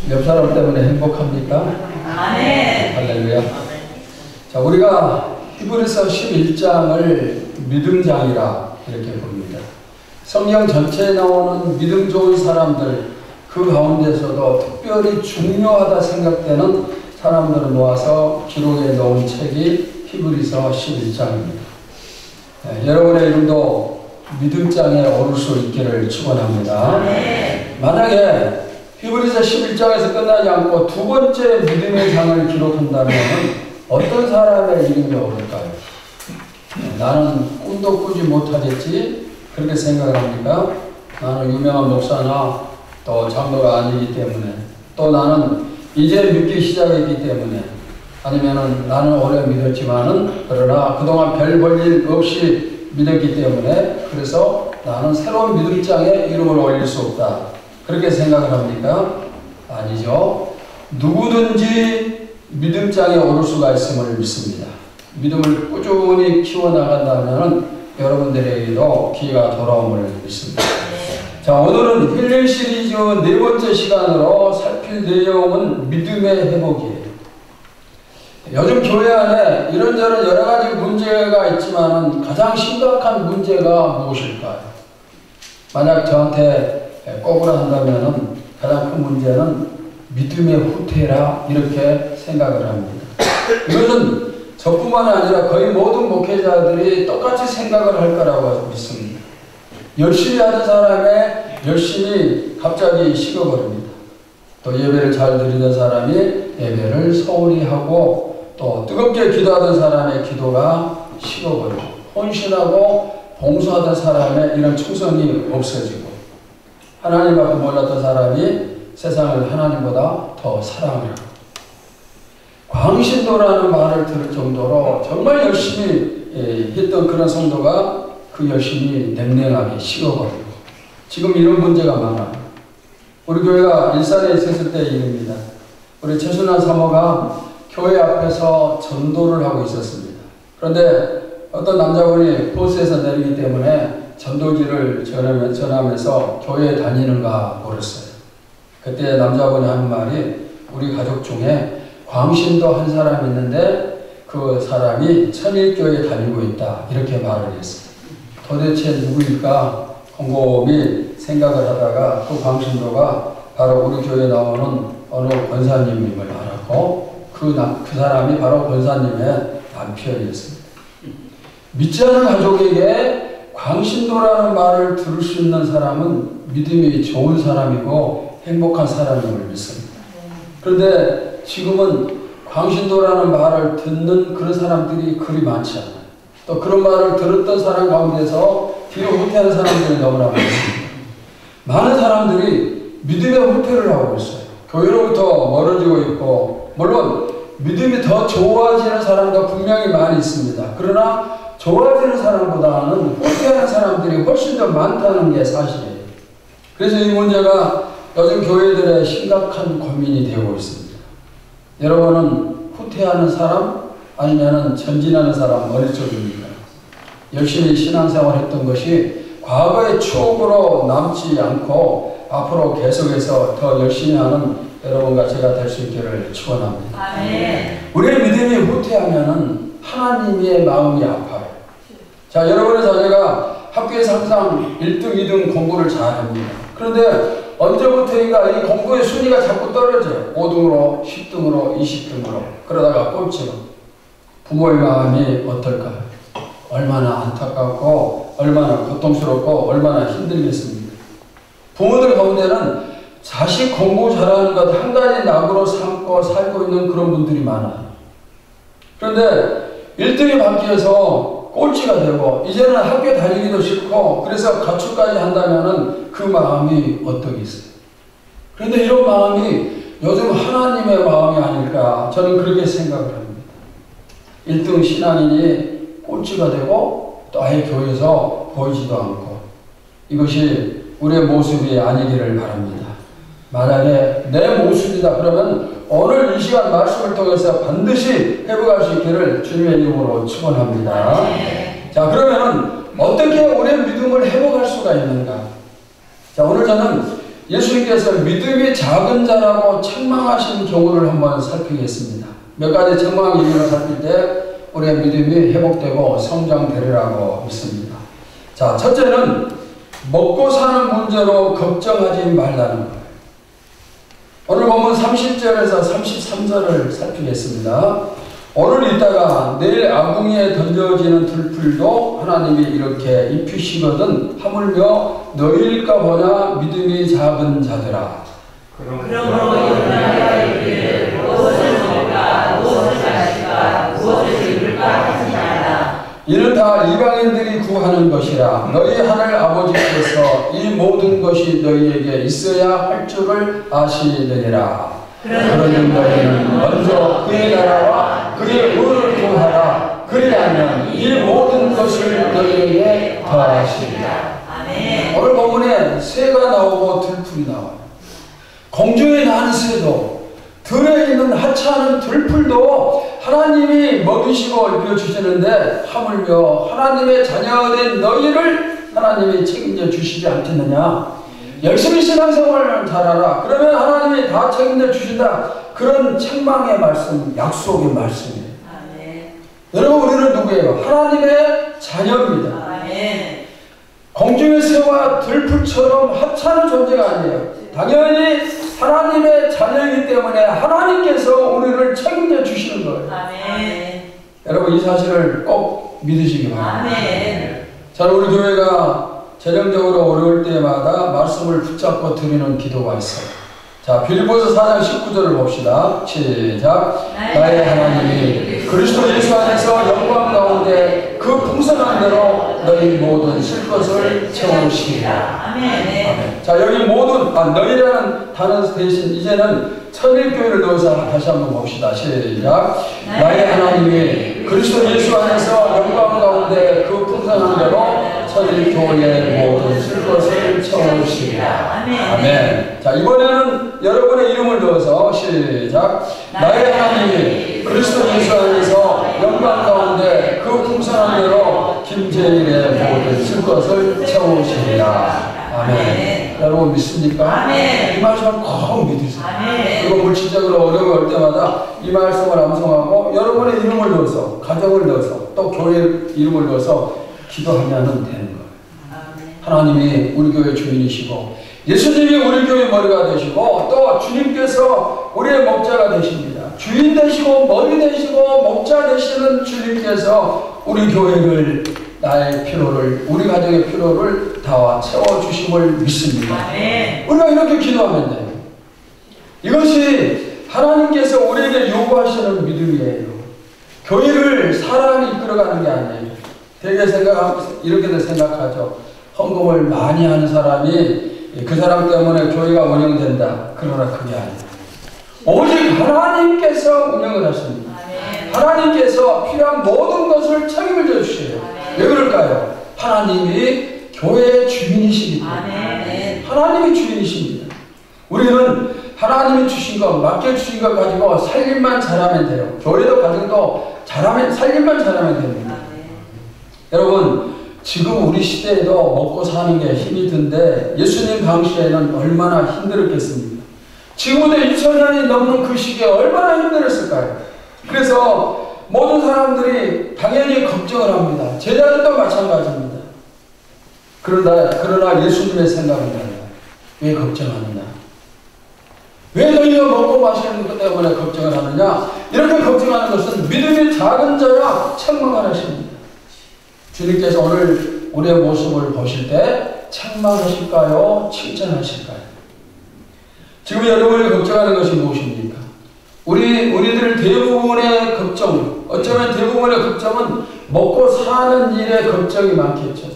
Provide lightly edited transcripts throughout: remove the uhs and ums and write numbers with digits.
옆 사람 때문에 행복합니까? 아멘. 할렐루야. 자, 우리가 히브리서 11장을 믿음장이라 이렇게 봅니다. 성경 전체에 나오는 믿음 좋은 사람들, 그 가운데서도 특별히 중요하다 생각되는 사람들을 모아서 기록해 놓은 책이 히브리서 11장입니다. 여러분의 이름도 믿음장에 오를 수 있기를 축원합니다. 만약에 히브리서 11장에서 끝나지 않고 두 번째 믿음의 장을 기록한다면 어떤 사람의 이름이 오를까요? 나는 꿈도 꾸지 못하겠지? 그렇게 생각을 합니까? 나는 유명한 목사나 또 장로가 아니기 때문에, 또 나는 이제 믿기 시작했기 때문에, 아니면은 나는 오래 믿었지만은 그러나 그동안 별 볼 일 없이 믿었기 때문에 그래서 나는 새로운 믿음장에 이름을 올릴 수 없다. 그렇게 생각을 합니까? 아니죠. 누구든지 믿음장에 오를 수가 있음을 믿습니다. 믿음을 꾸준히 키워나간다면 여러분들에게도 기회가 돌아옴을 믿습니다. 자, 오늘은 힐링 시리즈 네 번째 시간으로 살필 내용은 믿음의 회복이에요. 요즘 교회 안에 이런저런 여러 가지 문제가 있지만 가장 심각한 문제가 무엇일까요? 만약 저한테 꼽으라 한다면 가장 큰 문제는 믿음의 후퇴라 이렇게 생각을 합니다. 이것은 저뿐만 아니라 거의 모든 목회자들이 똑같이 생각을 할 거라고 믿습니다. 열심히 하던 사람의 열심히 갑자기 식어버립니다. 또 예배를 잘 드리던 사람이 예배를 소홀히 하고 또 뜨겁게 기도하던 사람의 기도가 식어버리고 헌신하고 봉사하던 사람의 이런 충성이 없어지고 하나님 앞에 몰랐던 사람이 세상을 하나님보다 더 사랑을 하고 광신도라는 말을 들을 정도로 정말 열심히 했던 그런 성도가 그 열심히 냉랭하게 식어버리고 지금 이런 문제가 많아요. 우리 교회가 일산에 있었을 때 일입니다. 우리 최순환 사모가 교회 앞에서 전도를 하고 있었습니다. 그런데 어떤 남자분이 버스에서 내리기 때문에 전도지를 전하면서 교회에 다니는가 물었어요. 그때 남자분이 하는 말이 우리 가족 중에 광신도 한 사람이 있는데 그 사람이 천일교회에 다니고 있다 이렇게 말을 했어요. 도대체 누구일까 곰곰이 생각을 하다가 그 광신도가 바로 우리 교회에 나오는 어느 권사님임을 알았고 그 사람이 바로 권사님의 남편이었습니다. 믿지 않은 가족에게 광신도라는 말을 들을 수 있는 사람은 믿음이 좋은 사람이고 행복한 사람임을 믿습니다. 그런데 지금은 광신도라는 말을 듣는 그런 사람들이 그리 많지 않아요. 또 그런 말을 들었던 사람 가운데서 뒤로 후퇴하는 사람들이 너무나 많습니다. 많은 사람들이 믿음의 후퇴를 하고 있어요. 교회로부터 멀어지고 있고 물론 믿음이 더 좋아지는 사람도 분명히 많이 있습니다. 그러나 좋아지는 사람보다는 후퇴하는 사람들이 훨씬 더 많다는 게 사실이에요. 그래서 이 문제가 요즘 교회들의 심각한 고민이 되고 있습니다. 여러분은 후퇴하는 사람 아니면 전진하는 사람 어느 쪽입니까? 열심히 신앙생활 했던 것이 과거의 추억으로 남지 않고 앞으로 계속해서 더 열심히 하는 여러분과 제가 될 수 있기를 축원합니다. 우리의 믿음이 후퇴하면은 하나님의 마음이 아파요. 자, 여러분의 자녀가 학교에서 항상 1등, 2등 공부를 잘합니다. 그런데 언제부터인가 이 공부의 순위가 자꾸 떨어져요. 5등으로, 10등으로, 20등으로 그러다가 꼴찌로. 부모의 마음이 어떨까요? 얼마나 안타깝고 얼마나 고통스럽고 얼마나 힘들겠습니까? 부모들 가운데는 자식 공부 잘하는 것 한 가지 낙으로 삼고 살고 있는 그런 분들이 많아요. 그런데 1등이 바뀌어서 꼴찌가 되고 이제는 학교 다니기도 싫고 그래서 가출까지 한다면은 그 마음이 어떠겠어요? 그런데 이런 마음이 요즘 하나님의 마음이 아닐까 저는 그렇게 생각을 합니다. 1등 신앙인이 꼴찌가 되고 또 아예 교회에서 보이지도 않고 이것이 우리의 모습이 아니기를 바랍니다. 만약에 내 모습이다 그러면 오늘 이 시간 말씀을 통해서 반드시 회복할 수 있기를 주님의 이름으로 축원합니다. 자, 그러면 어떻게 우리의 믿음을 회복할 수가 있는가? 자, 오늘 저는 예수님께서 믿음이 작은 자라고 책망하신 경우를 한번 살피겠습니다. 몇 가지 책망 이유를 살필 때 우리의 믿음이 회복되고 성장되리라고 믿습니다. 자, 첫째는 먹고 사는 문제로 걱정하지 말라는 거예요. 오늘 보면 30절에서 33절을 살피겠습니다. 오늘 있다가 내일 아궁이에 던져지는 들풀도 하나님이 이렇게 입히시거든 하물며 너희일까 보냐 믿음이 작은 자들아. 그러므로 너희가 이르기를 무엇을 먹을까 무엇을 마실까 무엇을 입을까 하지 말라. 이는 다 이방인들이 구하는 것이라. 너희 하늘 아버지께서 이 모든 것이 너희에게 있어야 할 줄을 아시느니라. 그러니 너희는 먼저 그의 나라와 그의 의를 구하라. 그리하면 이 모든 것을 너희에게 더하시리라. 아멘. 오늘 본문에 새가 나오고 들풀이 나와요. 공중에 나는 새도 들에 있는 하찮은 들풀도 하나님이 먹이시고 입혀주시는데 하물며 하나님의 자녀된 너희를 하나님이 책임져 주시지 않겠느냐. 열심히 신앙생활을 잘하라. 그러면 하나님이 다 책임져 주신다. 그런 책망의 말씀, 약속의 말씀이에요. 아멘. 여러분, 우리는 누구예요? 하나님의 자녀입니다. 아멘. 공중의 새와 들풀처럼 하찮은 존재가 아니에요. 당연히 하나님의 자녀이기 때문에 하나님께서 우리를 책임져 주시는 거예요. 아멘. 여러분, 이 사실을 꼭 믿으시기 바랍니다. 아멘. 자, 우리 교회가 재정적으로 어려울 때마다 말씀을 붙잡고 드리는 기도가 있어요. 자, 빌립보서 4장 19절을 봅시다. 시작. 나의 하나님이 그리스도 예수 안에서 영광 가운데 그 풍성한 대로 너희 모든 쉴 것을 채우시리라. 아멘. 자, 여기 모든 너희라는 단어 대신 이제는 천일교회를 넣어서 다시 한번 봅시다. 시작. 나의 하나님이 그리스도 예수 안에서 영광 가운데 그 풍성한 대로 천일교회의 모든 쉴 것을 채우시리라. 아멘. 자, 이번에는 여러분의 이름을 넣어서 시작. 나의 하나님이 그리스도 예수 안에서 영광 가운데 그 풍성한 대로 김재일의 모든 쉴 것을 채우시리라. 아멘. 여러분 믿습니까? 아멘. 이 말씀을 꼭 믿으세요. 아멘. 그리고 물질적으로 어려움이 올 때마다 이 말씀을 암송하고 여러분의 이름을 넣어서, 가정을 넣어서, 또 교회 이름을 넣어서 기도하면 되는 거예요. 하나님이 우리 교회 주인이시고 예수님이 우리 교회 머리가 되시고 또 주님께서 우리의 목자가 되십니다. 주인 되시고 머리 되시고 목자 되시는 주님께서 우리 교회를, 나의 필요를, 우리 가정의 필요를 다 채워주심을 믿습니다. 아멘. 우리가 이렇게 기도하면 돼요. 이것이 하나님께서 우리에게 요구하시는 믿음이에요. 교회를 사람이 이끌어가는 게 아니에요. 되게 이렇게들 생각하죠. 헌금을 많이 하는 사람이 그 사람 때문에 교회가 운영된다. 그러나 그게 아니에요. 오직 하나님께서 운영을 하십니다. 아멘. 하나님께서 필요한 모든 것을 책임을 져 주셔요. 왜 그럴까요? 하나님이 교회의 주인이시기 때문에. 아멘. 하나님이 주인이십니다. 우리는 하나님이 주신 것, 맡겨주신 것 가지고 살림만 잘하면 돼요. 교회도 가정도 살림만 잘하면 됩니다. 여러분, 지금 우리 시대에도 먹고 사는 게 힘이 든데 예수님 당시에는 얼마나 힘들었겠습니까? 지금부터 2000년이 넘는 그 시기에 얼마나 힘들었을까요? 그래서 모든 사람들이 당연히 걱정을 합니다. 제자들도 마찬가지입니다. 그러나 예수님의 생각은 달라요. 왜 걱정하느냐? 왜 너희가 먹고 마시는 것 때문에 걱정을 하느냐? 이렇게 걱정하는 것은 믿음이 작은 자야 책망하십니다. 주님께서 오늘 우리의 모습을 보실 때 책망하실까요? 칭찬하실까요? 지금 여러분이 걱정하는 것이 무엇입니까? 우리들 대부분의 걱정, 어쩌면 대부분의 걱정은 먹고 사는 일에 걱정이 많겠죠.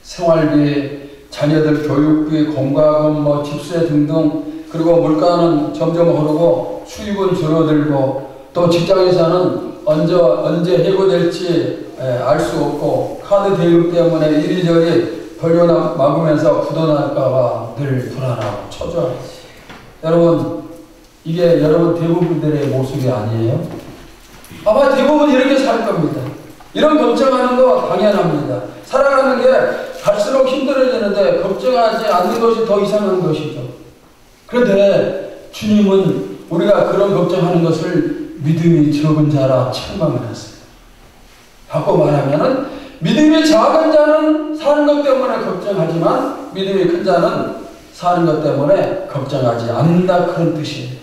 생활비, 자녀들 교육비, 공과금, 집세 등등, 그리고 물가는 점점 오르고 수입은 줄어들고 또 직장에서는 언제 해고될지 알 수 없고 카드 대금 때문에 이리저리 벌려막으면서 부도날까봐 늘 불안하고 초조하고. 여러분, 이게 여러분 대부분들의 모습이 아니에요? 아마 대부분 이렇게 살 겁니다. 이런 걱정하는 거 당연합니다. 살아가는 게 갈수록 힘들어지는데 걱정하지 않는 것이 더 이상한 것이죠. 그런데 주님은 우리가 그런 걱정하는 것을 믿음이 적은 자라 책망을 했어요. 바꿔 말하면은 믿음이 작은 자는 사는 것 때문에 걱정하지만 믿음이 큰 자는 사는 것 때문에 걱정하지 않는다, 그런 뜻이에요.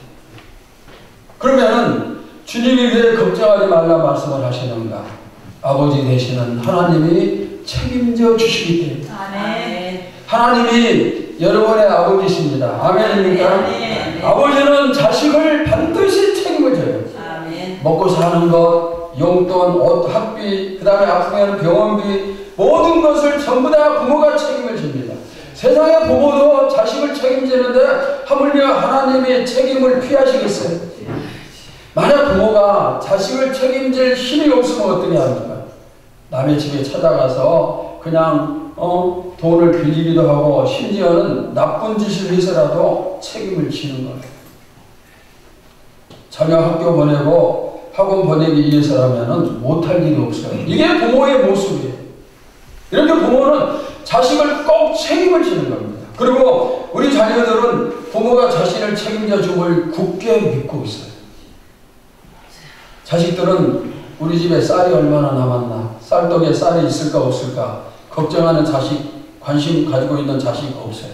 그러면은 주님이 왜 걱정하지 말라 말씀을 하시는가? 아버지 되시는 하나님이 책임져 주시기 때문에. 아멘. 하나님이 여러분의 아버지십니다. 아멘입니까? 아멘. 아버지는 자식을 반드시 책임을 져요. 아멘. 먹고 사는 것, 용돈, 옷, 학비, 그 다음에 아프면 병원비, 모든 것을 전부 다 부모가 책임을 집니다. 세상의 부모도 자식을 책임지는데 하물며 하나님이 책임을 피하시겠어요? 만약 부모가 자식을 책임질 힘이 없으면 어떻게 합니까? 남의 집에 찾아가서 그냥 돈을 빌리기도 하고 심지어는 나쁜 짓을 해서라도 책임을 지는 거예요. 자녀 학교 보내고 학원 보내기 위해서라면 못할 일이 없어요. 이게 부모의 모습이에요. 이렇게 부모는 자식을 꼭 책임을 지는 겁니다. 그리고 우리 자녀들은 부모가 자신을 책임져 줌을 굳게 믿고 있어요. 자식들은 우리 집에 쌀이 얼마나 남았나, 쌀떡에 쌀이 있을까 없을까 걱정하는 자식, 관심 가지고 있는 자식 없어요.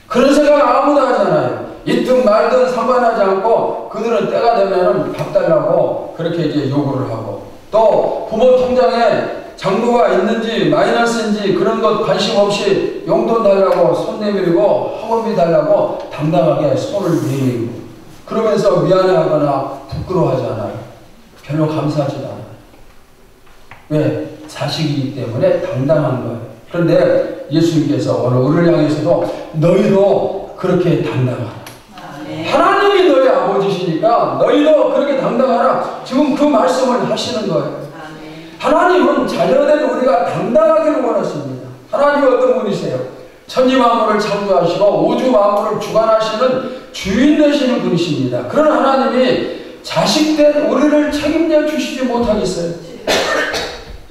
그런 생각 아무도 하지 않아요. 있든 말든 상관하지 않고 그들은 때가 되면 밥 달라고 그렇게 이제 요구를 하고, 또 부모 통장에 잔고가 있는지 마이너스인지 그런 것 관심 없이 용돈 달라고 손 내밀고 학원비 달라고 당당하게 손을 내밀고, 그러면서 미안해하거나 부끄러워하지 않아요. 별로 감사하지도 않아요. 왜? 자식이기 때문에 당당한 거예요. 그런데 예수님께서 오늘 우리를 향해서도 너희도 그렇게 당당하라. 하나님이 너희 아버지시니까 너희도 그렇게 당당하라. 지금 그 말씀을 하시는 거예요. 하나님은 자녀된 우리가 당당하기를 원하십니다. 하나님은 어떤 분이세요? 천지 만물을 창조하시고 우주 만물을 주관하시는 주인 되시는 분이십니다. 그런 하나님이 자식된 우리를 책임져 주시지 못하겠어요?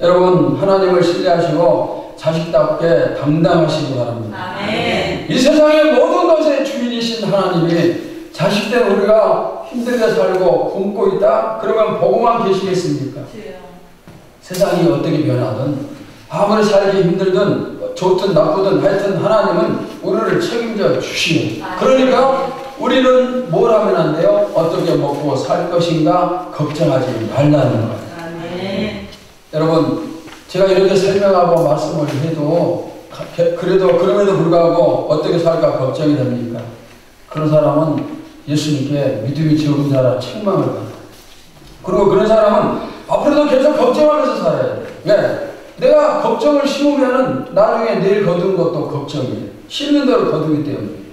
여러분, 하나님을 신뢰하시고 자식답게 당당하시기 바랍니다. 아멘. 이 세상의 모든 것의 주인이신 하나님이 자식된 우리가 힘들게 살고 굶고 있다? 그러면 보고만 계시겠습니까? 세상이 어떻게 변하든 아무리 살기 힘들든 좋든 나쁘든 하여튼 하나님은 우리를 책임져 주시는, 그러니까 우리는 뭘 하면 안 돼요? 어떻게 먹고 살 것인가 걱정하지 말라는 거예요. 아멘. 여러분, 제가 이렇게 설명하고 말씀을 해도 그래도 그럼에도 불구하고 어떻게 살까 걱정이 됩니까? 그런 사람은 예수님께 믿음이 적은 자라 책망을 받아요. 그리고 그런 사람은 앞으로도 계속 걱정하면서 살아야 돼요. 왜? 내가 걱정을 심으면은 나중에 내일 거둔 것도 걱정이에요. 심는 대로 거두기 때문에.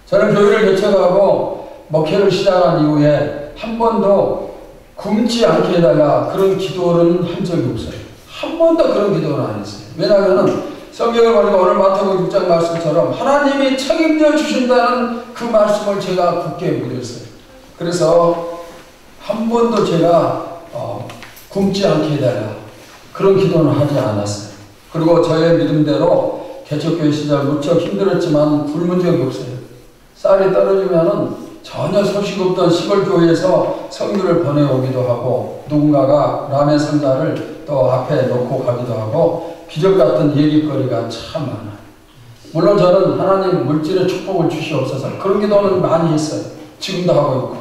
저는 교회를 개척하고 목회를 시작한 이후에 한 번도 굶지 않게 해달라 그런 기도는 한 적이 없어요. 한 번도 그런 기도는 안 했어요. 왜냐하면 성경을 보니까 오늘 마태복음 6장 말씀처럼 하나님이 책임져 주신다는 그 말씀을 제가 굳게 믿었어요. 그래서 한 번도 제가 굶지 않게 해달라 그런 기도는 하지 않았어요. 그리고 저의 믿음대로 개척교회 시절 무척 힘들었지만 굶은 적이 없어요. 쌀이 떨어지면은 전혀 소식 없던 시골 교회에서 성도를 보내오기도 하고 누군가가 라면 상자를 또 앞에 놓고 가기도 하고 기적 같은 얘기거리가 참 많아요. 물론 저는 하나님 물질의 축복을 주시옵소서 그런 기도는 많이 했어요. 지금도 하고 있고.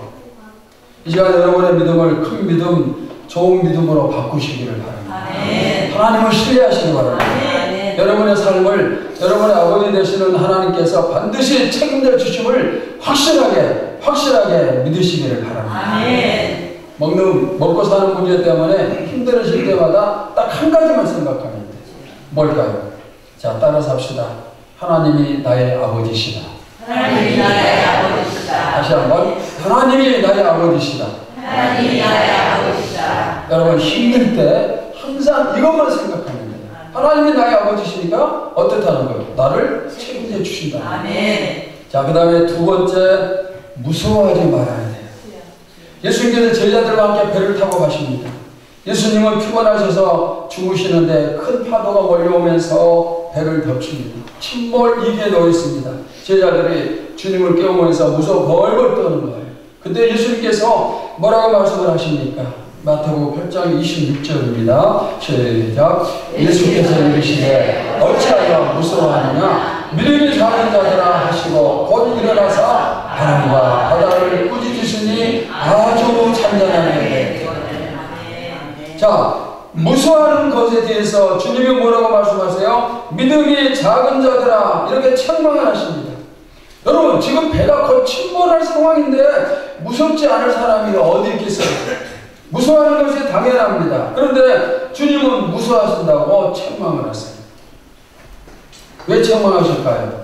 이 시간 여러분의 믿음을 큰 믿음, 좋은 믿음으로 바꾸시기를 바랍니다. 아멘. 하나님을 신뢰하시기 바랍니다. 아멘. 여러분의 삶을 여러분의 아버지 되시는 하나님께서 반드시 책임져 주심을 확실하게 믿으시기를 바랍니다. 아멘. 먹고 사는 문제 때문에 힘들으실 때마다 딱 한 가지만 생각하면 돼요. 뭘까요? 자, 따라서 합시다. 하나님이 나의 아버지시다. 하나님이 나의 아버지시다. 다시 한번. 하나님이 나의 아버지시다. 하나님이 나의 아버지시다. 여러분 힘들 때 항상 이것만 생각하면 돼요. 하나님이 나의 아버지시니까 어떻다는 거예요? 나를 책임져 주신다. 아멘. 자, 그 다음에 두 번째, 무서워하지 말아야 돼요. 예수님께서 제자들과 함께 배를 타고 가십니다. 예수님은 피곤하셔서 주무시는데 큰 파도가 몰려오면서 배를 덮칩니다. 침몰 위기에 놓여 있습니다. 제자들이 주님을 깨우면서 무서워 벌벌 떠는 거예요. 근데 예수님께서 뭐라고 말씀을 하십니까? 마태복음 8장 26절입니다. 시작. 예수께서 이르시되 어찌하여 무서워하느냐? 믿음이 작은 자들아 하시고 곧 일어나사 바람과 바다를 꾸짖으시니 아주 잔잔하게. 자, 무서워하는 것에 대해서 주님이 뭐라고 말씀하세요? 믿음이 작은 자들아, 이렇게 책망을 하십니다. 여러분, 지금 배가 거의 침몰할 상황인데 무섭지 않을 사람이 어디 있겠어요? 무서워하는 것이 당연합니다. 그런데 주님은 무서워하신다고 책망을 하세요. 왜 책망하실까요?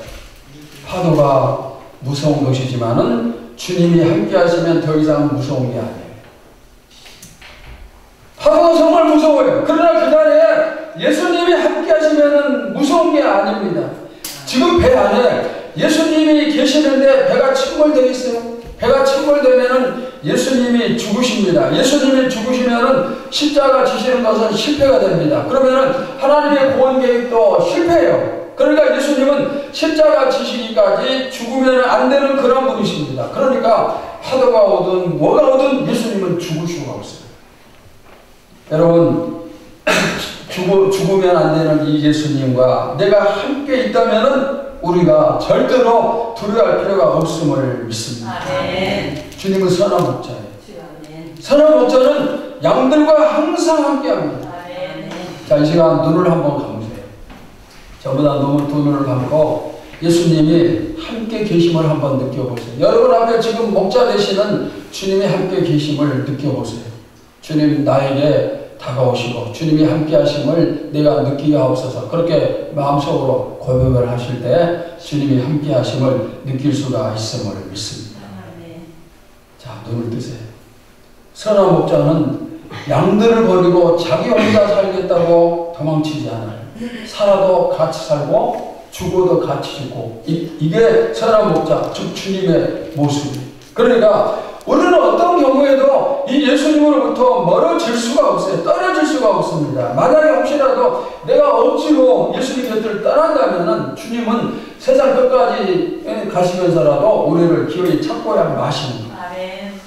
파도가 무서운 것이지만은 주님이 함께 하시면 더 이상 무서운 게 아니에요. 파도가 정말 무서워요. 그러나 그 자리에 예수님이 함께 하시면은 무서운 게 아닙니다. 지금 배 안에 예수님이 계시는데 배가 침몰되겠어요? 배가 침몰되면은 예수님이 죽으십니다. 예수님이 죽으시면은 십자가 지시는 것은 실패가 됩니다. 그러면은 하나님의 구원 계획도 실패해요. 그러니까 예수님은 십자가 지시기까지 죽으면 안 되는 그런 분이십니다. 그러니까 파도가 오든 뭐가 오든 예수님은 죽을 수가 없어요. 여러분, 죽으면 안 되는 이 예수님과 내가 함께 있다면은 우리가 절대로 두려워할 필요가 없음을 믿습니다. 아멘. 주님은 선한 목자예요. 선한 목자는 양들과 항상 함께합니다. 자, 이 시간 눈을 한번 감으세요. 저보다 너무 두 눈을 감고 예수님이 함께 계심을 한번 느껴보세요. 여러분 앞에 지금 목자 되시는 주님이 함께 계심을 느껴보세요. 주님 나에게 다가오시고 주님이 함께 하심을 내가 느끼게 하옵소서. 그렇게 마음속으로 고백을 하실 때 주님이 함께 하심을 느낄 수가 있음을 믿습니다. 자, 눈을 뜨세요. 선한 목자는 양들을 버리고 자기 혼자 살겠다고 도망치지 않아요. 살아도 같이 살고 죽어도 같이 죽고, 이게 선한 목자, 즉 주님의 모습이에요. 그러니까 우리는 어떤 경우에도 이 예수님으로부터 멀어질 수가 없어요. 떨어질 수가 없습니다. 만약에 혹시라도 내가 억지로 예수님 곁을 떠난다면 주님은 세상 끝까지 가시면서라도 우리를 기어이 찾고야 마십니다.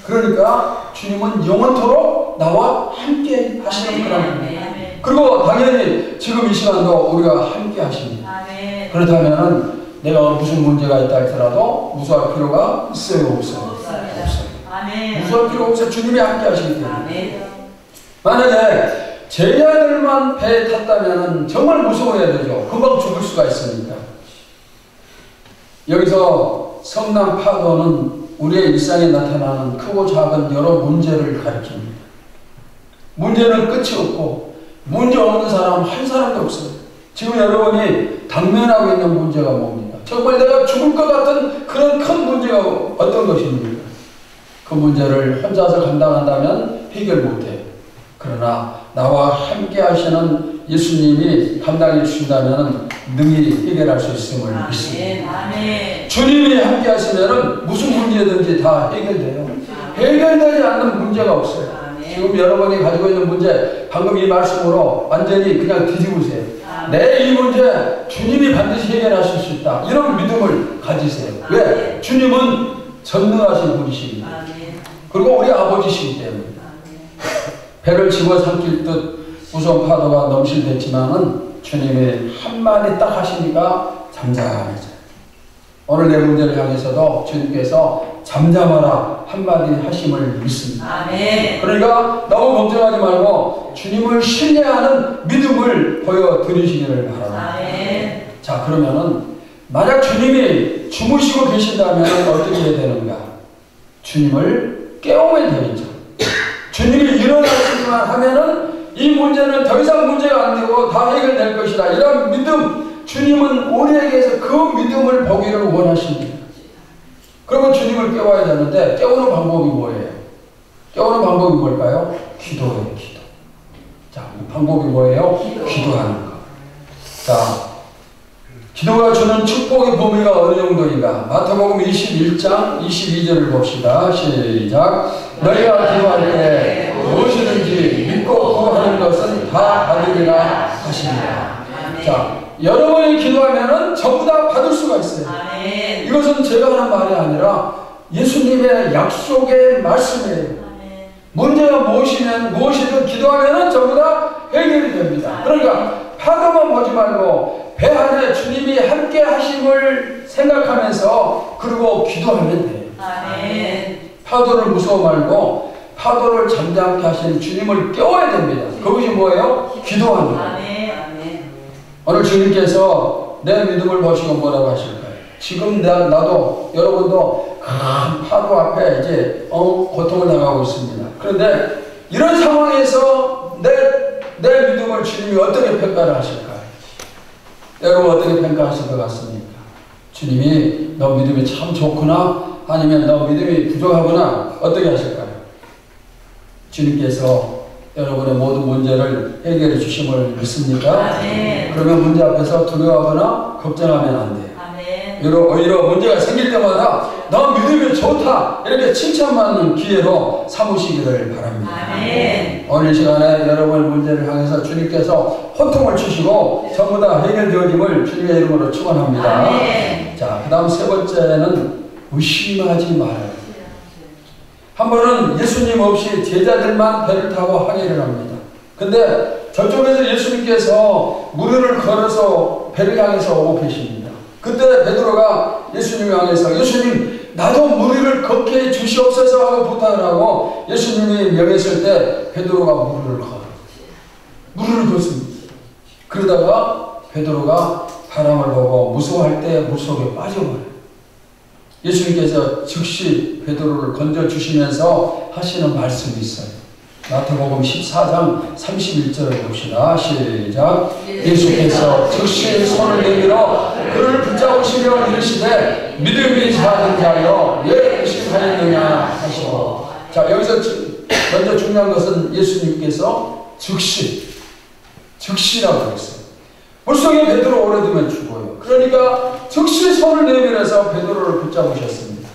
그러니까 주님은 영원토록 나와 함께 하시는 그런 분입니다. 그리고 당연히 지금 이 시간도 우리가 함께 하십니다. 그렇다면 내가 무슨 문제가 있다 할지라도 무서워할 필요가 있어요, 없어요? 무서워할 필요 없어요. 주님이 함께 하시기 때문에. 만약에 제 아들만 배에 탔다면 정말 무서워해야 되죠. 금방 죽을 수가 있으니까. 여기서 성난 파도는 우리의 일상에 나타나는 크고 작은 여러 문제를 가리킵니다. 문제는 끝이 없고 문제 없는 사람 한 사람도 없어요. 지금 여러분이 당면하고 있는 문제가 뭡니까? 정말 내가 죽을 것 같은 그런 큰 문제가 어떤 것입니까? 그 문제를 혼자서 감당한다면 해결 못해요. 그러나 나와 함께 하시는 예수님이 감당해 주신다면 능히 해결할 수 있음을 믿습니다. 주님이 함께 하시면 무슨 문제든지 다 해결돼요. 해결되지 않는 문제가 없어요. 지금 여러분이 가지고 있는 문제, 방금 이 말씀으로 완전히 그냥 뒤집으세요. 내 이 문제 주님이 반드시 해결하실 수 있다. 이런 믿음을 가지세요. 왜? 주님은 전능하신 분이십니다. 그리고 우리 아버지시기 때문에. 배를 집어삼킬 듯 무서운 파도가 넘실댔지만은 주님이 한마디 딱 하시니까 잠잠해져요. 오늘 내 문제를 향해서도 주님께서 잠잠하라 한마디 하심을 믿습니다. 아멘. 그러니까 너무 걱정하지 말고 주님을 신뢰하는 믿음을 보여드리시기를 바랍니다. 아멘. 자, 그러면은 만약 주님이 주무시고 계신다면 어떻게 해야 되는가? 주님을 깨우면 되겠죠. 주님이 일어나시기만 하면은 이 문제는 더 이상 문제가 안 되고 다 해결될 것이다. 이런 믿음, 주님은 우리에게서 그 믿음을 보기를 원하십니다. 그러면 주님을 깨워야 되는데 깨우는 방법이 뭐예요? 깨우는 방법이 뭘까요? 기도예요, 기도. 자, 방법이 뭐예요? 기도하는 거. 자, 기도가 주는 축복의 범위가 어느 정도인가? 마태복음 21장 22절을 봅시다. 시작. 너희가 기도할 때 무엇이든지 믿고 구하는 것은 다 받으리라 하십니다. 자, 여러분이 기도하면은 전부 다 받을 수가 있어요. 아멘. 이것은 제가 하는 말이 아니라 예수님의 약속의 말씀이에요. 아멘. 문제가 무엇이든 기도하면은 전부 다 해결이 됩니다. 그러니까 파도만 보지 말고 배 안에 주님이 함께 하심을 생각하면서 그리고 기도하면 돼요. 아멘. 파도를 무서워 말고 파도를 잠잠케 하시는 주님을 깨워야 됩니다. 그것이 뭐예요? 기도하는 거예요. 아멘. 아멘. 오늘 주님께서 내 믿음을 보시고 뭐라고 하실까요? 지금 나도 여러분도 큰 파도 앞에 이제 고통을 당하고 있습니다. 그런데 이런 상황에서 내 믿음을 주님이 어떻게 평가를 하실까요? 여러분 어떻게 평가하실 것 같습니까? 주님이 너 믿음이 참 좋구나 아니면 너 믿음이 부족하구나 어떻게 하실까요? 주님께서 여러분의 모든 문제를 해결해 주심을 믿습니까? 아멘. 그러면 문제 앞에서 두려워하거나 걱정하면 안 돼요. 아멘. 오히려 문제가 생길 때마다 너 믿음이 좋다 이렇게 칭찬받는 기회로 삼으시기를 바랍니다. 아멘. 오늘 시간에 여러분의 문제를 향해서 주님께서 호통을 치시고 전부 다 해결되어짐을 주님의 이름으로 축원합니다. 아멘. 자, 그 다음 세 번째는 의심하지 말아요. 한 번은 예수님 없이 제자들만 배를 타고 항해를 합니다. 근데 저쪽에서 예수님께서 무리를 걸어서 배를 향해서 오고 계십니다. 그때 베드로가 예수님을 향해서 예수님 나도 무리를 걷게 해 주시옵소서 하고 부탁을 하고 예수님이 명했을 때 베드로가 무리를 걷습니다. 그러다가 베드로가 바람을 보고 무서워할 때 물속에 빠져버려요. 예수님께서 즉시 베드로를 건져주시면서 하시는 말씀이 있어요. 마태복음 14장 31절을 봅시다. 시작. 예수께서 즉시 손을 내밀어 그를 붙잡으시며 이르시되 믿음이 작은 자여 왜 의심하였느냐 하시고. 자, 여기서 먼저 중요한 것은 예수님께서 즉시라고 했어요. 물속에 베드로 오래 두면 죽어요. 그러니까 즉시 손을 내밀어서 베드로를 붙잡으셨습니다.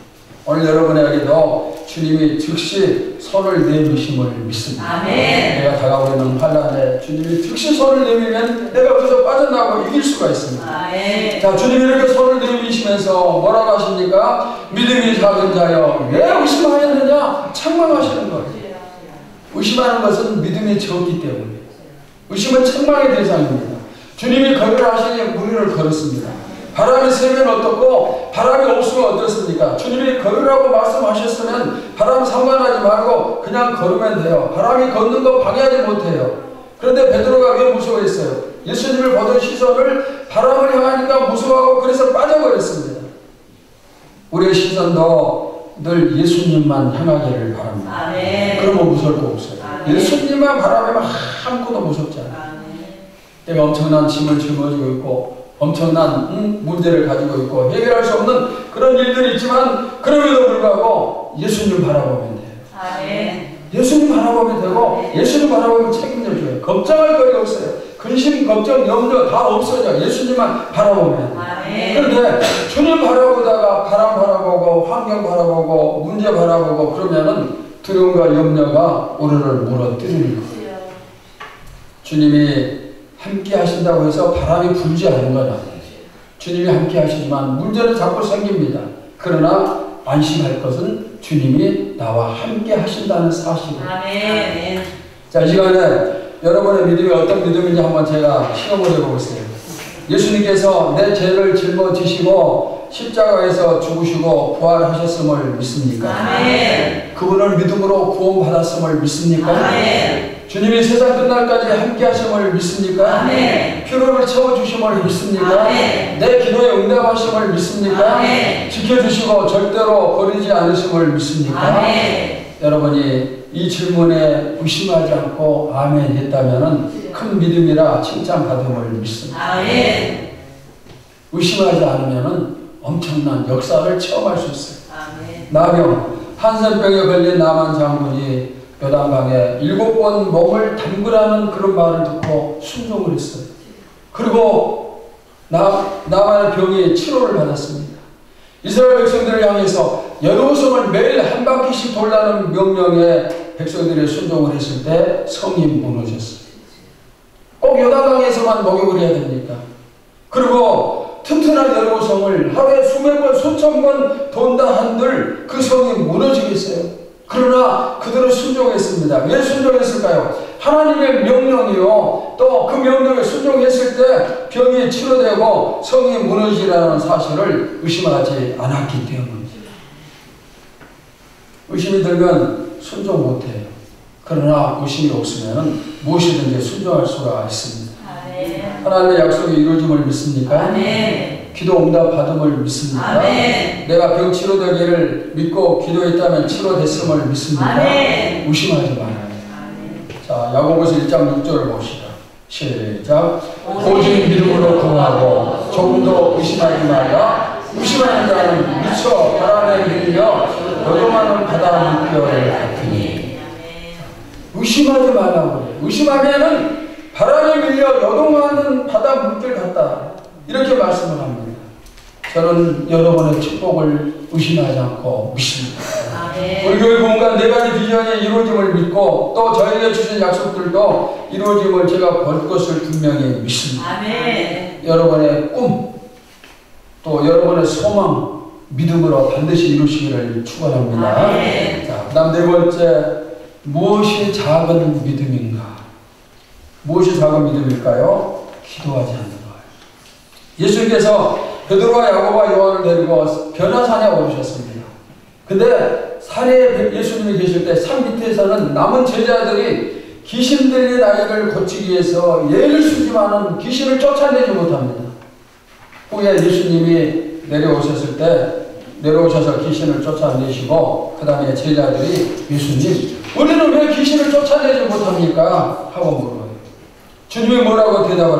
오늘 여러분에게도 주님이 즉시 손을 내미심을 믿습니다. 아멘. 내가 다가오고 있는 환난에 주님이 즉시 손을 내밀면 내가 거기서 빠져나가고 이길 수가 있습니다. 아멘. 자, 주님이 이렇게 손을 내미시면서 뭐라고 하십니까? 믿음이 작은 자여 왜 의심하였느냐? 책망하시는 거예요. 의심하는 것은 믿음이 적기 때문에. 의심은 책망의 대상입니다. 주님이 걸으라시니 무리를 걸었습니다. 바람이 세면 어떻고 바람이 없으면 어떻습니까? 주님이 걸으라고 말씀하셨으면 바람 상관하지 말고 그냥 걸으면 돼요. 바람이 걷는 거 방해하지 못해요. 그런데 베드로가 왜 무서워했어요? 예수님을 보던 시선을 바람을 향하니까 무서워하고 그래서 빠져버렸습니다. 우리의 시선도 늘 예수님만 향하기를 바랍니다. 아멘. 그러면 무서울 거 없어요. 아멘. 예수님만 바라보면 아무것도 무섭지 않아요. 내가 엄청난 짐을 짊어지고 있고 엄청난 문제를 가지고 있고 해결할 수 없는 그런 일들이 있지만 그럼에도 불구하고 예수님 바라보면 돼요. 아멘. 예수님 바라보면 되고 예수님 바라보면 책임을 져요. 걱정할 거리가 없어요. 근심, 걱정, 염려 다 없어져. 예수님만 바라보면. 아멘. 그런데 주님 바라보다가 바람 바라보고 환경 바라보고 문제 바라보고 그러면은 두려움과 염려가 우리를 물어뜯는 거예요. 주님이 함께 하신다고 해서 바람이 불지 않은 건 아니에요. 주님이 함께 하시지만 문제는 자꾸 생깁니다. 그러나 안심할 것은 주님이 나와 함께 하신다는 사실. 아멘. 자, 이 시간에 여러분의 믿음이 어떤 믿음인지 한번 제가 시험을 해보겠어요. 예수님께서 내 죄를 짊어지시고 십자가에서 죽으시고 부활하셨음을 믿습니까? 아멘. 그분을 믿음으로 구원받았음을 믿습니까? 아멘. 주님이 세상 끝날까지 함께 하심을 믿습니까? 아멘. 필요를 채워주심을 믿습니까? 아멘. 내 기도에 응답하심을 믿습니까? 아멘. 지켜주시고 절대로 버리지 않으심을 믿습니까? 아멘. 여러분이 이 질문에 의심하지 않고 아멘 했다면 큰 믿음이라 칭찬받음을 믿습니다. 아멘. 의심하지 않으면 엄청난 역사를 체험할 수 있어요. 아멘. 나병, 한센병에 걸린 나만 장군이 요단강에 7번 몸을 담그라는 그런 말을 듣고 순종을 했어요. 그리고 나만의 병이 치료를 받았습니다. 이스라엘 백성들을 향해서 여루성을 매일 한 바퀴씩 돌라는 명령에 백성들이 순종을 했을 때 성이 무너졌어요. 꼭 요단강에서만 목욕을 해야 됩니까? 그리고 튼튼한 여러 성을 하루에 수백 번, 수천 번 돈다 한들 그 성이 무너지겠어요? 그러나 그들은 순종했습니다. 왜 순종했을까요? 하나님의 명령이요. 또 그 명령에 순종했을 때 병이 치료되고 성이 무너지라는 사실을 의심하지 않았기 때문입니다. 의심이 들면 순종 못해요. 그러나 의심이 없으면 무엇이든지 순종할 수가 있습니다. 하나님의 약속이 이루어짐을 믿습니까? 기도 응답 받음을 믿습니까? 내가 병 치료되기를 믿고 기도했다면 치료됐음을 믿습니까? 의심하지 말아요. 자, 야고보서 1장 6절을 봅시다. 시작. 오직 믿음으로 구하고 조금도 의심하지 말라. 의심하는 자는 미쳐 바람에 밀려 요동하는 바다 물결 같으니. 의심하지 말라고 해요. 의심하면은 바람에 밀려 요동하는 바다 물결 같다. 이렇게 말씀을 합니다. 저는 여러분의 축복을 의심하지 않고 믿습니다. 우리 교회 공간 4가지 비전이 이루어짐을 믿고 또 저에게 주신 약속들도 이루어짐을 제가 볼 것을 분명히 믿습니다. 여러분의 꿈, 또 여러분의 소망, 믿음으로 반드시 이루시기를 축원합니다. 자, 그 다음 4번째, 무엇이 작은 믿음인가? 무엇이 작은 믿음일까요? 기도하지 않는 거예요. 예수님께서 베드로와 야고보와 요한을 데리고 변화산에 오르셨습니다. 근데 산에 예수님이 계실 때 산 밑에서는 남은 제자들이 귀신 들린 아이를 고치기 위해서 예를 쓰지만은 귀신을 쫓아내지 못합니다. 후에 예수님이 내려오셔서 귀신을 쫓아내시고 그 다음에 제자들이 예수님, 우리는 왜 귀신을 쫓아내지 못합니까? 하고 물어요. 주님이 뭐라고 대답을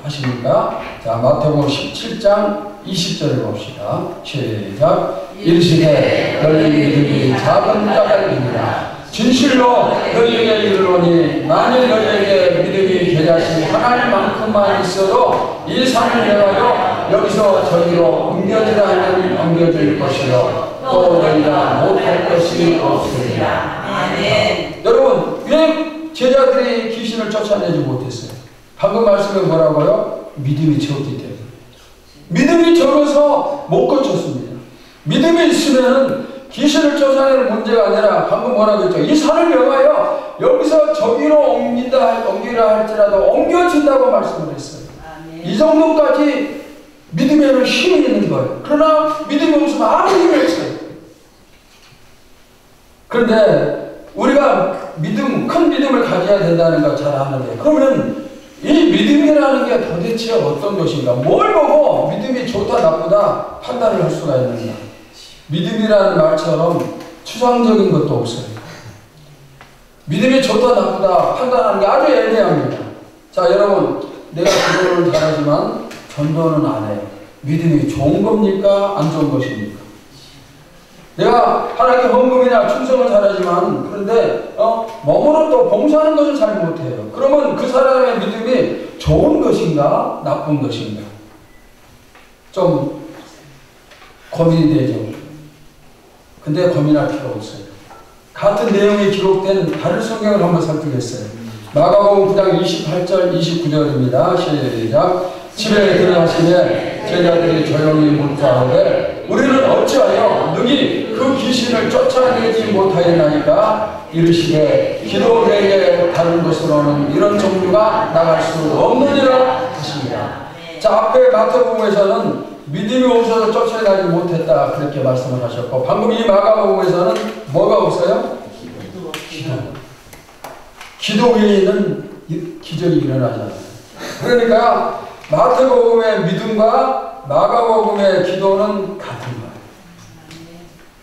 하십니까? 자, 마태복음 17장 20절을 봅시다. 시작. 이르시되 너희 믿음이 작은 까닭이니라. 진실로 너희에게 이르노니 만일 너희에게 믿음이 겨자씨 하나님만큼만 있어도 이 산을 내가요 여기서 저기로 옮겨지라 하면 옮겨질 것이요 또 너희가 못할 것이 없으리라. 여러분, 왜 제자들이 귀신을 쫓아내지 못했어요? 방금 말씀에 뭐라고요? 믿음이 적기 때문에. 믿음이 적어서 못 고쳤습니다. 믿음이 있으면 귀신을 쫓아내는 문제가 아니라 방금 뭐라고 했죠? 이 산을 명하여 여기서 저기로 옮기라 할지라도 옮겨진다고 말씀을 했어요. 이 정도까지 믿음에는 힘이 있는 거예요. 그러나 믿음이 없으면 아무 힘이 없어요. 그런데 우리가 큰 믿음을 가져야 된다는 걸 잘 아는데, 그러면 이 믿음이라는 게 도대체 어떤 것인가? 뭘 보고 믿음이 좋다 나쁘다 판단을 할 수가 있는가? 믿음이라는 말처럼 추상적인 것도 없어요. 믿음이 좋다 나쁘다 판단하는 게 아주 애매합니다. 자, 여러분, 내가 기도를 잘하지만 전도는 안 해요. 믿음이 좋은 겁니까? 안 좋은 것입니까? 내가 하나님께 헌금이나 충성을 잘하지만 그런데 몸으로 또 봉사하는 것을 잘 못해요. 그러면 그 사람의 믿음이 좋은 것인가 나쁜 것인가 좀 고민이 되죠. 근데 고민할 필요 없어요. 같은 내용이 기록된 다른 성경을 한번 살피겠어요. 마가복음 9장 28절 29절입니다. 시작. 집에 들어가시면 제자들이 조용히 묻자하되 우리는 어찌하여 능히 그 귀신을 쫓아내지 못하였나이까? 이르시되 기도 외에 다른 것으로는 이런 종류가 나갈 수 없느니라 하십니다. 자, 앞에 마태복음에서는 믿음이 없어서 쫓아내지 못했다 그렇게 말씀을 하셨고, 방금 이 마가복음에서는 뭐가 없어요? 기도 외에는 기적이 일어나잖아요. 그러니까 마태복음의 믿음과 마가복음의 기도는 같은 거예요.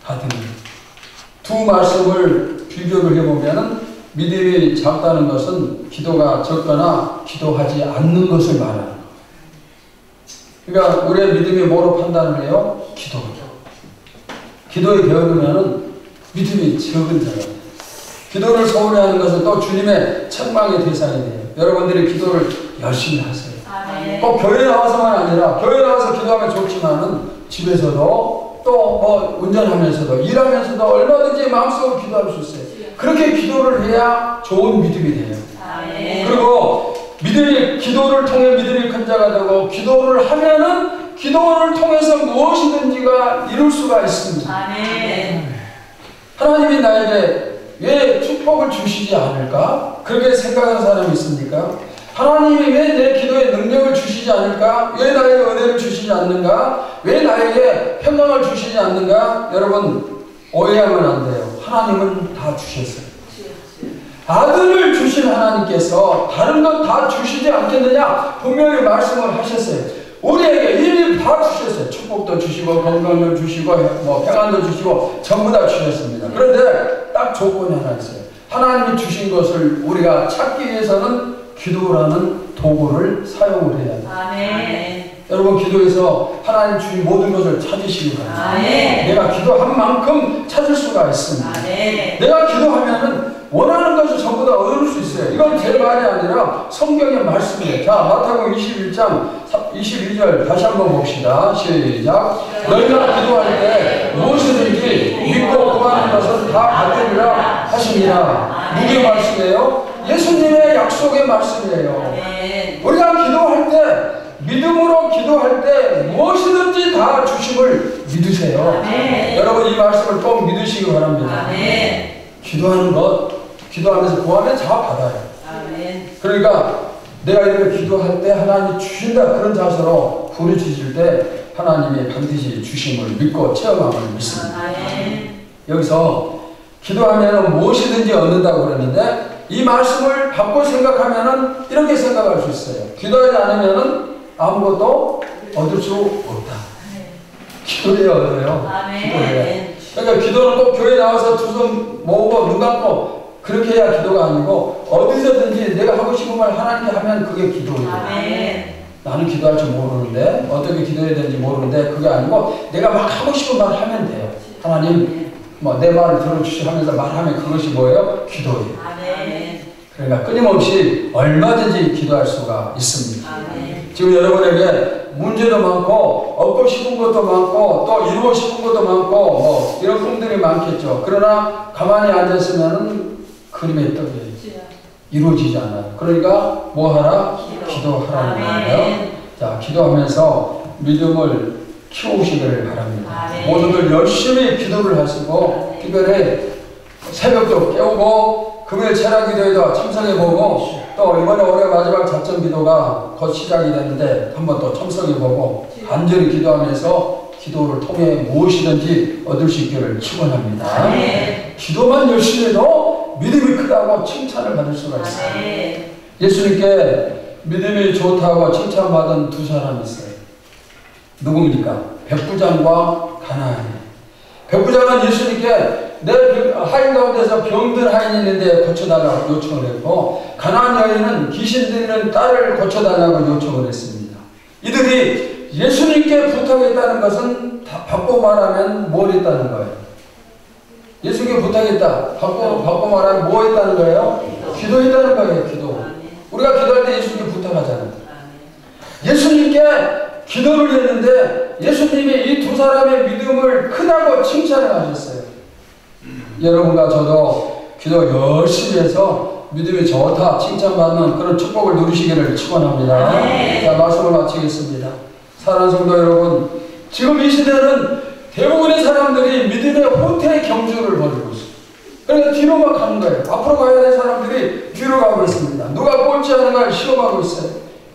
같은 거예요. 두 말씀을 비교를 해보면 믿음이 작다는 것은 기도가 적거나 기도하지 않는 것을 말하는 거예요. 그러니까 우리의 믿음이 뭐로 판단을 해요? 기도죠. 기도에 게으르면 믿음이 적은 자예요. 기도를 소홀히 하는 것은 또 주님의 책망의 대상이 돼요. 여러분들이 기도를 열심히 하세요. 꼭 교회 나와서만 아니라, 교회 나와서 기도하면 좋지만은 집에서도 또 운전하면서도 일하면서도 얼마든지 마음속으로 기도할 수 있어요. 그렇게 기도를 해야 좋은 믿음이 돼요. 그리고 믿음이 기도를 통해 믿음이 큰 자가 되고 기도를 하면은 기도를 통해서 무엇이든지가 이룰 수가 있습니다. 아멘. 하나님이 나에게 왜 축복을 주시지 않을까? 그렇게 생각하는 사람이 있습니까? 하나님이 왜 내 기도에 능력을 주시지 않을까? 왜 나에게 은혜를 주시지 않는가? 왜 나에게 평강을 주시지 않는가? 여러분 오해하면 안 돼요. 하나님은 다 주셨어요. 아들을 주신 하나님께서 다른 것 다 주시지 않겠느냐? 분명히 말씀을 하셨어요. 우리에게 일일 다 주셨어요. 축복도 주시고 건강도 주시고 뭐 평안도 주시고 전부 다 주셨습니다. 그런데 딱 조건이 하나 있어요. 하나님이 주신 것을 우리가 찾기 위해서는 기도라는 도구를 사용을 해야 돼요. 아멘. 여러분 기도에서 하나님 주신 모든 것을 찾으시기 바랍니다. 아멘. 내가 기도한 만큼 찾을 수가 있습니다. 아멘. 내가 기도하면은 원하는 것을 전부 다 얻을 수 있어요. 이건 제 말이 아니라 성경의 말씀이에요. 자, 마태복음 21장 22절 다시 한번 봅시다. 시작. 너희가 기도할 때 무엇이든지 믿고 구하는 것은 다 받으리라 하시니라. 누구의 말씀이에요? 예수님의 약속의 말씀이에요. 아멘. 우리가 기도할 때 믿음으로 기도할 때 무엇이든지 다 주심을 믿으세요. 아멘. 여러분 이 말씀을 꼭 믿으시기 바랍니다. 아멘. 기도하는 것, 기도하면서 구하면 다 받아요. 아멘. 그러니까 내가 이렇게 기도할 때 하나님이 주신다 그런 자세로 부르짖을 때 하나님이 반드시 주심을 믿고 체험함을 믿습니다. 아멘. 여기서 기도하면 무엇이든지 얻는다고 그러는데 이 말씀을 바꿔 생각하면은 이렇게 생각할 수 있어요. 기도하지 않으면은 아무것도 얻을 수 없다. 기도해야 얻어요. 아멘. 그러니까 기도는 꼭 교회 나와서 두 손 모으고 눈 감고 그렇게 해야 기도가 아니고 어디서든지 내가 하고 싶은 말 하나님께 하면 그게 기도예요. 아멘. 나는 기도할 줄 모르는데 어떻게 기도해야 되는지 모르는데 그게 아니고 내가 막 하고 싶은 말 하면 돼요. 하나님 뭐 내 말을 들어주시 하면서 말하면 그것이 뭐예요? 기도예요. 아멘. 그러니까 끊임없이 얼마든지 기도할 수가 있습니다. 아멘. 지금 여러분에게 문제도 많고 얻고 싶은 것도 많고 또 이루고 싶은 것도 많고 뭐 이런 꿈들이 많겠죠. 그러나 가만히 앉았으면 그림의 떡이 이루어지지 않아요. 그러니까 뭐 하라? 기도하라는 거예요. 자, 기도하면서 믿음을 키우시기를 바랍니다. 아멘. 모두들 열심히 기도를 하시고 특별히 새벽도 깨우고 금요일 체력기도에도 참석해보고 또 이번에 올해 마지막 작전 기도가 곧 시작이 되는데 한번 또 참석해보고 간절히 기도하면서 기도를 통해 무엇이든지 얻을 수 있기를 축원합니다. 아멘. 기도만 열심히 해도 믿음이 크다고 칭찬을 받을 수가 있어요. 아멘. 예수님께 믿음이 좋다고 칭찬받은 두 사람이 있어요. 누굽니까? 백부장과 가나안이. 백부장은 예수님께 내 하인 가운데서 병든 하인이 있는데 고쳐달라고 요청을 했고 가나안 여인은 귀신 들리는 딸을 고쳐달라고 요청을 했습니다. 이들이 예수님께 부탁했다는 것은 바꿔 말하면 뭘 했다는 거예요? 예수님께 부탁했다. 바꿔 말하면 뭐 했다는 거예요? 기도했다는 거예요. 기도. 우리가 기도할 때 예수님께 부탁하잖아요. 예수님께 기도를 했는데 예수님이 이 두 사람의 믿음을 크다고 칭찬을 하셨어요. 여러분과 저도 기도 열심히 해서 믿음이 좋다 칭찬받는 그런 축복을 누리시기를 축원합니다. 자, 말씀을 마치겠습니다. 사랑하는 성도 여러분, 지금 이 시대는 대부분의 사람들이 믿음의 호태 경주를 벌이고 있어요. 그러니까 뒤로만 가는 거예요. 앞으로 가야 될 사람들이 뒤로 가고 있습니다. 누가 꼴찌하는가를 시험하고 있어요.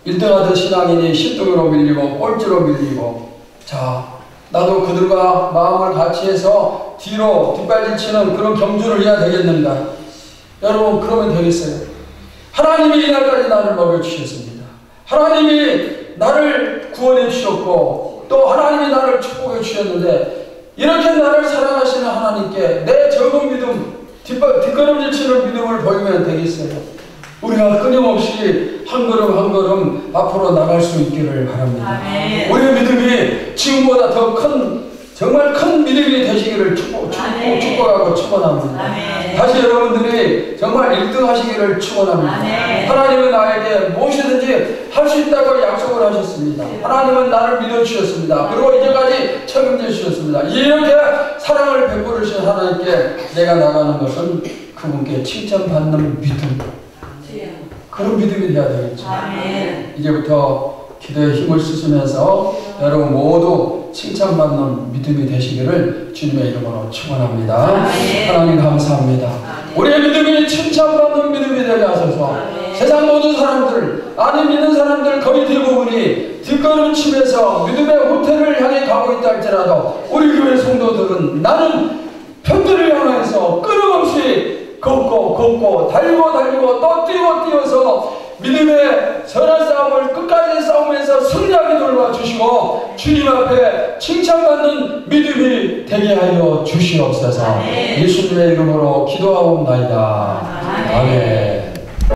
1등하던 신앙인이 10등으로 밀리고 꼴찌로 밀리고, 자, 나도 그들과 마음을 같이 해서 뒤로 뒷발질치는 그런 경주를 해야 되겠는가? 여러분, 그러면 되겠어요? 하나님이 이날까지 나를 먹여주셨습니다. 하나님이 나를 구원해 주셨고 또 하나님이 나를 축복해 주셨는데 이렇게 나를 사랑하시는 하나님께 내 적은 믿음, 뒷걸음질 치는 믿음을 보이면 되겠어요? 우리가 끊임없이 한 걸음 한 걸음 앞으로 나갈 수 있기를 바랍니다. 아멘. 우리의 믿음이 지금보다 더 큰, 정말 큰 믿음이 되시기를 축복하고 축원합니다. 아멘. 다시 여러분들이 정말 1등 하시기를 축원합니다. 아멘. 하나님은 나에게 무엇이든지 할 수 있다고 약속을 하셨습니다. 하나님은 나를 믿어주셨습니다. 그리고 이제까지 책임져 주셨습니다. 이렇게 사랑을 베풀으신 하나님께 내가 나가는 것은 그분께 칭찬받는 믿음, 그런 믿음이 돼야 되겠죠. 아멘. 이제부터 기도에 힘을 쓰시면서 여러분 모두 칭찬받는 믿음이 되시기를 주님의 이름으로 축원합니다. 아멘. 하나님 감사합니다. 아멘. 우리의 믿음이 칭찬받는 믿음이 되게 하소서. 아멘. 세상 모든 사람들, 아니 믿는 사람들 거의 대부분이 뒷걸음치면서 믿음의 호텔을 향해 가고 있다 할지라도 우리 교회 성도들은 나는 편들을 향해서 끊임없이 걷고 달리고 또 뛰어서 믿음의 선한 싸움을 끝까지 싸우면서 승리하게 돌봐주시고 주님 앞에 칭찬받는 믿음이 되게 하여 주시옵소서. 예수님의 이름으로 기도하옵나이다. 아멘.